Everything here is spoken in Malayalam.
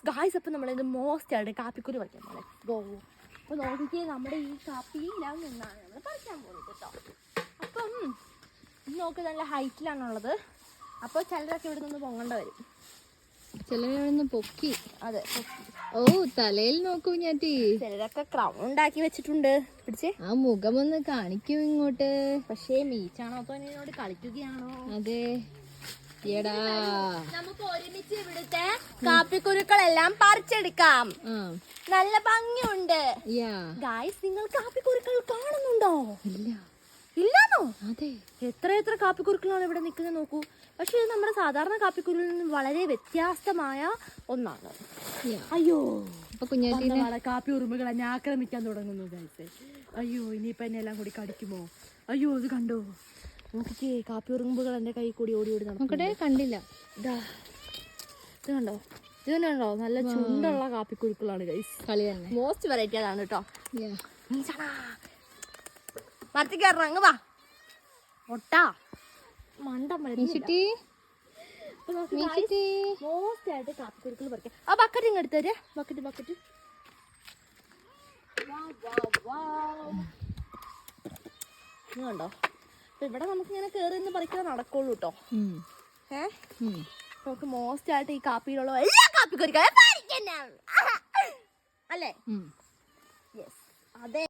ഗായ്സ് അപ്പം നമ്മളിത് മോസ്റ്റ് ആയിട്ട് കാപ്പിക്കുരു പറിക്കാൻ പോലെ ഗോ. അപ്പോൾ നോക്കിക്കേ, നമ്മുടെ ഈ കാപ്പിയിലാണ് നിന്നാണ് നമ്മൾ പറിക്കാൻ പോകുന്നത് കേട്ടോ. അപ്പം നോക്ക്, നല്ല ഹൈറ്റിലാണുള്ളത്. അപ്പോൾ ചിലരൊക്കെ ഇവിടെ നിന്ന് പൊങ്ങേണ്ട വരും, ചിലരൊന്ന് പൊക്കി. അതെ, ഓ തലയിൽ നോക്കൂ ഞാറ്റി. ചിലരൊക്കെ ക്രൗൺ ഉണ്ടാക്കി വെച്ചിട്ടുണ്ട്. പിടിച്ചേ, ആ മുഖമൊന്ന് കാണിക്കും ഇങ്ങോട്ട്. പക്ഷേ മീച്ചാണോ അതോ എന്നോട് കളിക്കുകയാണോ? അതെ, എടാ നമുക്ക് ഒരുമിച്ച് ഇവിടുത്തെ കാപ്പിക്കുരുക്കളെല്ലാം പറിച്ചെടുക്കാം. നല്ല ഭംഗിയുണ്ട്. ഗായ്സ്, നിങ്ങൾ കാപ്പിക്കുരുക്കൾ കാണുന്നുണ്ടോ? ഇല്ല. ഇല്ലാന്നോ? അതെ, എത്ര കാപ്പിക്കുരുക്കളാണ് ഇവിടെ നിൽക്കുന്നത് നോക്കൂ. പക്ഷെ ഇത് നമ്മുടെ സാധാരണ കാപ്പിക്കുരുവിൽ നിന്ന് വളരെ വ്യത്യസ്തമായ ഒന്നാണ്. അയ്യോ, കുഞ്ഞാറ്റിനെ കാപ്പി ഉറുമ്പുകൾ എന്നെ ആക്രമിക്കാൻ തുടങ്ങുന്നു ഗായ്സ്. അയ്യോ, ഇനിയിപ്പോ എന്നെ എല്ലാം കൂടി കടിക്കുമോ? അയ്യോ, ഇത് കണ്ടോ, നോക്കിക്കേ, കാപ്പി ഉറുമ്പുകൾ എന്റെ കൈ കൂടി ഓടി നോക്കട്ടെ. കണ്ടില്ല. ഇത് കണ്ടോ, ഇത് തന്നെ കണ്ടോ, നല്ല ചുണ്ടുള്ള കാപ്പിക്കുരുക്കളാണ് ഗൈസ്. കളി തന്നെ. മോസ്റ്റ് വെറൈറ്റി അതാണ് കേട്ടോ. മരത്തിൽ കയറണം, അങ്ങ് വാ ഒട്ടാ മണ്ട. മോസ്റ്റ് ആയിട്ട് കാപ്പിക്കുരുക്കൾ പറിക്കാം. ആ ബക്കറ്റ് ഇങ്ങ് എടുത്തേ, ബക്കറ്റ്. കണ്ടോ, അപ്പൊ ഇവിടെ നമുക്ക് ഇങ്ങനെ കയറി നിന്ന് പറിക്കാൻ നടക്കുള്ളൂ കേട്ടോ. നമുക്ക് മോസ്റ്റ് ആയിട്ട് ഈ കാപ്പിയിലുള്ള എല്ലാ കാപ്പിക്കുരുക്കളും അല്ലേ? യെസ്, അതെ.